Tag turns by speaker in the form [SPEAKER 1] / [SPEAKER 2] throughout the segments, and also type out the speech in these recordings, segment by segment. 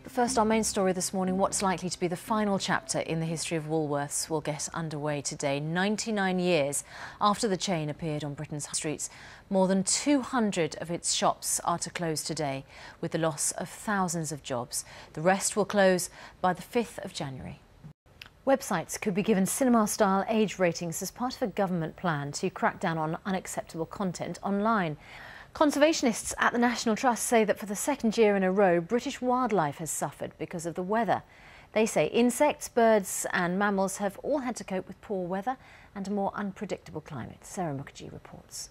[SPEAKER 1] First, our main story this morning, what's likely to be the final chapter in the history of Woolworths will get underway today. 99 years after the chain appeared on Britain's high streets, more than 200 of its shops are to close today, with the loss of thousands of jobs. The rest will close by the 5th of January. Websites could be given cinema-style age ratings as part of a government plan to crack down on unacceptable content online. Conservationists at the National Trust say that for the second year in a row, British wildlife has suffered because of the weather. They say insects, birds and mammals have all had to cope with poor weather and a more unpredictable climate. Sarah Mukherjee reports.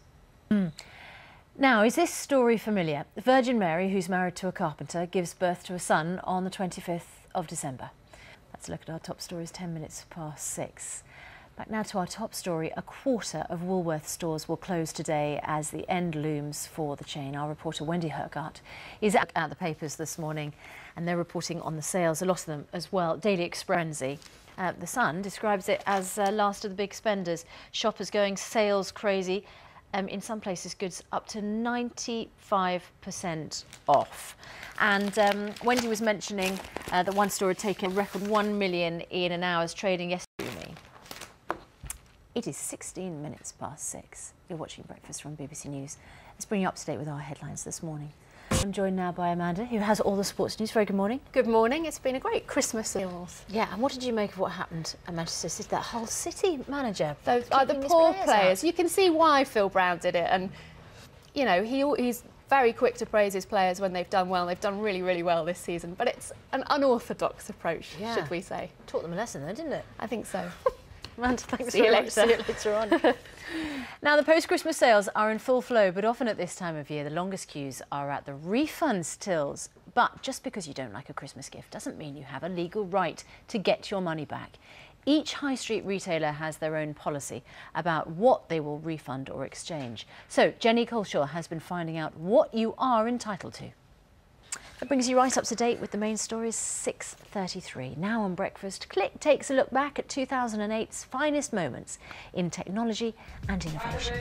[SPEAKER 1] Now, is this story familiar? Virgin Mary, who's married to a carpenter, gives birth to a son on the 25th of December. Let's look at our top stories 10 minutes past 6. Back now to our top story. A quarter of Woolworths stores will close today as the end looms for the chain. Our reporter Wendy Hergart is at the papers this morning and they're reporting on the sales, a lot of them as well. Daily Express. The Sun describes it as last of the big spenders. Shoppers going sales crazy. In some places, goods up to 95% off. And Wendy was mentioning that one store had taken a record 1 million in an hour's trading yesterday. It is 16 minutes past 6. You're watching Breakfast from BBC News. Let's bring you up to date with our headlines this morning. I'm joined now by Amanda, who has all the sports news. Very good morning.
[SPEAKER 2] Good morning. It's been a great Christmas.
[SPEAKER 1] Yeah, and what did you make of what happened at Manchester City? That whole City manager.
[SPEAKER 2] The poor players. You can see why Phil Brown did it. And, you know, he's very quick to praise his players when they've done well. They've done really, really well this season. But it's an unorthodox approach, should we say.
[SPEAKER 1] Taught them a lesson though, didn't it?
[SPEAKER 2] I think so.
[SPEAKER 1] Amanda, thanks very much. See you later on. Now, the post-Christmas sales are in full flow, but often at this time of year, the longest queues are at the refunds tills. But just because you don't like a Christmas gift doesn't mean you have a legal right to get your money back. Each high street retailer has their own policy about what they will refund or exchange. So, Jenny Colshaw has been finding out what you are entitled to. That brings you right up to date with the main stories, 6:33. Now on Breakfast, Click takes a look back at 2008's finest moments in technology and innovation.